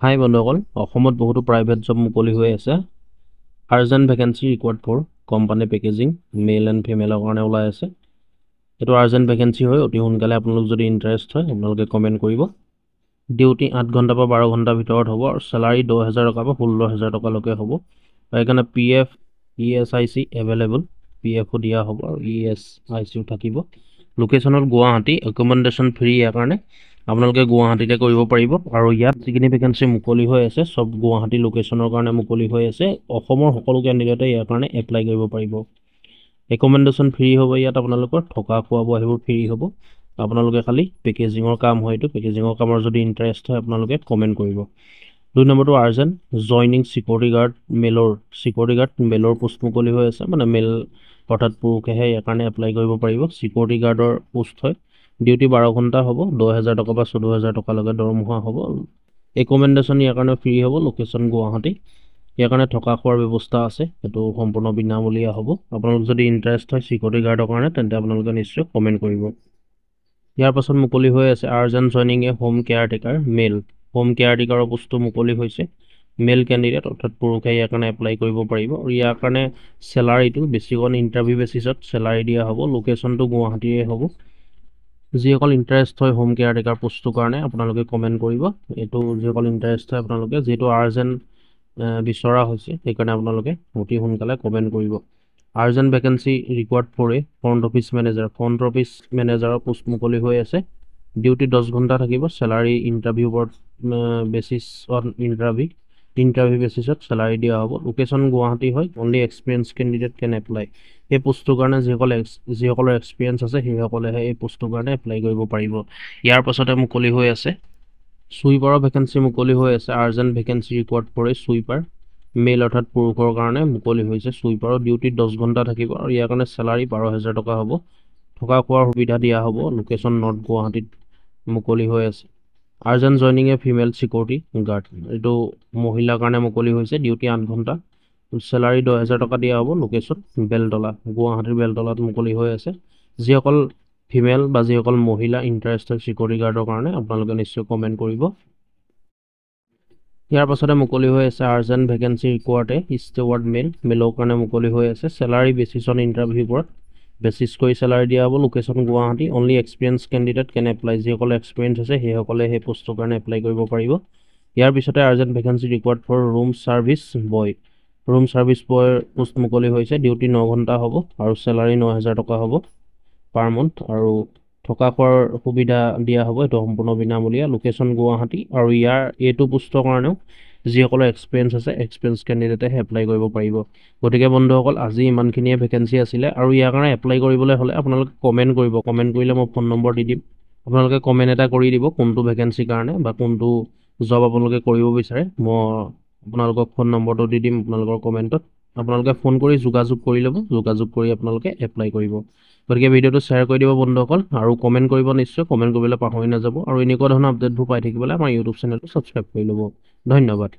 হাই বন্ধুসকল, অসমত বহুতো প্ৰাইভেট জব মুকলি হৈ আছে। Urgent vacancy required for company packaging male and ফিমেলৰ কাৰণে ওলাই আছে। এইটো আৰ্জেণ্ট ভেকেঞ্চি হয়, অতি সোনকালে আপোনালোক যদি ইণ্টাৰেষ্ট হয় আপোনালোকে কমেণ্ট কৰিব। ডিউটি 8 ঘণ্টাৰ পৰা 12 ঘণ্টাৰ ভিতৰত হ'ব আৰু চেলাৰী 10,000 টকাৰ পৰা 16,000 টকালৈকে হ'ব। সেইকাৰণে PF ESIC এভেইলেবল, PFও দিয়া হ'ব আৰু ESICও থাকিব। লোকেশ্যনত গুৱাহাটী, একমেণ্ডেশ্যন ফ্ৰী, ইয়াৰ কাৰণে আপোনালোকে গুৱাহাটীতে কৰিব পাৰিব। আৰু ইয়াত যিখিনি ভেকেঞ্চি মুকলি হৈ আছে সব গুৱাহাটী লোকেশ্যনৰ কাৰণে মুকলি হৈ আছে। অসমৰ সকলো কেণ্ডিডেটে ইয়াৰ কাৰণে এপ্লাই কৰিব পাৰিব। একমেণ্ডেশ্যন ফ্ৰী হ'ব, ইয়াত আপোনালোকৰ থকা খোৱা বোৱা সেইবোৰ ফ্ৰী হ'ব। আপোনালোকে খালি পেকেজিঙৰ কাম হয়, এইটো পেকেজিঙৰ কামৰ যদি ইণ্টাৰেষ্ট হয় আপোনালোকে কমেণ্ট কৰিব। 2 নম্বৰটো আৰ্জেণ্ট জইনিং চিকিউৰিটি গাৰ্ড মেলৰ পোষ্ট মুকলি হৈ আছে। মানে মেল অৰ্থাৎ পুৰুষেহে ইয়াৰ কাৰণে এপ্লাই কৰিব পাৰিব। চিকিউৰিটি গাৰ্ডৰ পোষ্ট হয়। ডিউটি 12 ঘণ্টা হ'ব, 10,000 টকা বা 14,000 টকালৈকে দৰমহা হ'ব। একমেণ্ডেশ্যন ইয়াৰ কাৰণে ফ্ৰী হ'ব, লোকেশ্যন গুৱাহাটী। ইয়াৰ কাৰণে থকা খোৱাৰ ব্যৱস্থা আছে, সেইটো সম্পূৰ্ণ বিনামূলীয়া হ'ব। আপোনালোক যদি ইণ্টাৰেষ্ট হয় চিকিউৰিটি গাৰ্ডৰ কাৰণে তেন্তে আপোনালোকে নিশ্চয় কমেণ্ট কৰিব। ইয়াৰ পাছত মুকলি হৈ আছে আৰ্জেণ্ট জইনিং এ হোম কেয়াৰটেকাৰ মেল। হোম কেয়াৰটেকাৰৰ পোষ্টটো মুকলি হৈছে। মেল কেণ্ডিডেট অৰ্থাৎ পুৰুষে ইয়াৰ কাৰণে এপ্লাই কৰিব পাৰিব। আৰু ইয়াৰ কাৰণে চেলাৰীটো বেছিকণ ইণ্টাৰভিউ বেচিছত চেলাৰী দিয়া হ'ব। লোকেশ্যনটো গুৱাহাটীয়ে হ'ব। যিসকল ইণ্টাৰেষ্ট হয় হোম কেয়াৰটেকাৰ পোষ্টটোৰ কাৰণে আপোনালোকে কমেণ্ট কৰিব। এইটো যিসকল ইণ্টাৰেষ্ট হয় আপোনালোকে, যিহেতু আৰ্জেণ্ট বিচৰা হৈছে সেইকাৰণে আপোনালোকে অতি সোনকালে কমেণ্ট কৰিব। Urgent vacancy required for a front office মেনেজাৰৰ পোষ্ট মুকলি হৈ আছে। ডিউটি 10 ঘণ্টা থাকিব। চেলাৰী ইণ্টাৰভিউ বেচিছত চেলাৰী দিয়া হ'ব। লোকেশ্যন গুৱাহাটী হয়। Only experience candidate can apply. এই পোষ্টটোৰ কাৰণে যিসকলৰ এক্সপিৰিয়েঞ্চ আছে সেইসকলেহে এই পোষ্টটোৰ কাৰণে এপ্লাই কৰিব পাৰিব। ইয়াৰ পাছতে মুকলি হৈ আছে সুইপাৰৰ ভেকেঞ্চি মুকলি হৈ আছে। আৰ্জেণ্ট ভেকেঞ্চি ৰিকোয়াৰ্ড ফৰ এ সুইপাৰ মেল অৰ্থাৎ পুৰুষৰ কাৰণে মুকলি হৈছে। সুইপাৰৰ ডিউটি 10 ঘণ্টা থাকিব আৰু ইয়াৰ কাৰণে চেলাৰী 12,000 টকা হ'ব। থকা খোৱাৰ সুবিধা দিয়া হ'ব। লোকেশ্যন নৰ্থ গুৱাহাটীত মুকলি হৈ আছে। Urgent joining a female security guard, এইটো মহিলাৰ কাৰণে মুকলি হৈছে। ডিউটি 8 ঘণ্টা, চেলাৰী 10,000 টকা দিয়া হ'ব। লোকেশ্যন বেলতলা, গুৱাহাটীৰ বেলতলাত মুকলি হৈ আছে। যিসকল ফিমেল বা যিসকল মহিলা ইণ্টাৰেষ্টেড চিকিউৰিটি গাৰ্ডৰ কাৰণে আপোনালোকে নিশ্চয় কমেণ্ট কৰিব। ইয়াৰ পাছতে মুকলি হৈ আছে আৰ্জেণ্ট ভেকেঞ্চি ৰিকোয়াৰ্ড এ ষ্টেৱাৰ্ড মেলৰ কাৰণে মুকলি হৈ আছে। চেলাৰী বেচিছ অন ইণ্টাৰভিউ ওপৰত বেচিছ কৰি চেলাৰী দিয়া হ'ব। Location Guwahati. Only experience candidate can apply. যিসকলে এক্সপিৰিয়েঞ্চ আছে সেইসকলে সেই পোষ্টটোৰ কাৰণে এপ্লাই কৰিব পাৰিব। ইয়াৰ পিছতে urgent vacancy required for room service বয়ৰ পোষ্ট মুকলি হৈছে। ডিউটি 9 ঘণ্টা হ'ব আৰু চেলাৰী 9,000 টকা হ'ব পাৰ মান্থ। আৰু থকা খোৱাৰ সুবিধা দিয়া হ'ব, এইটো সম্পূৰ্ণ বিনামূলীয়া। লোকেশ্যন গুৱাহাটী। আৰু এইটো পোষ্টৰ কাৰণেও যিসকলৰ এক্সপিৰিয়েঞ্চ আছে এক্সপিৰিয়েঞ্চ কেণ্ডিডেটেহে এপ্লাই কৰিব পাৰিব। গতিকে বন্ধুসকল আজি ইমানখিনিয়ে ভেকেঞ্চি আছিলে। আৰু ইয়াৰ কাৰণে এপ্লাই কৰিবলৈ হ'লে আপোনালোকে কমেণ্ট কৰিব। কমেণ্ট কৰিলে মই ফোন নম্বৰ দি দিম। আপোনালোকে কমেণ্ট এটা কৰি দিব কোনটো ভেকেঞ্চিৰ কাৰণে বা কোনটো জব আপোনালোকে কৰিব বিচাৰে। মই আপোনালোকক ফোন নম্বৰটো দি দিম আপোনালোকৰ কমেণ্টত। আপোনালোকে ফোন কৰি যোগাযোগ কৰি ল'ব। যোগাযোগ কৰি আপোনালোকে এপ্লাই কৰিব। গতিকে ভিডিঅ'টো শ্বেয়াৰ কৰি দিব বন্ধুসকল, আৰু কমেণ্ট কৰিব নিশ্চয়। কমেণ্ট কৰিবলৈ পাহৰি নাযাব। আৰু এনেকুৱা ধৰণৰ আপডেটবোৰ পাই থাকিবলৈ আমাৰ ইউটিউব চেনেলটো ছাবস্ক্ৰাইব কৰি ল'ব। ধন্যবাদ।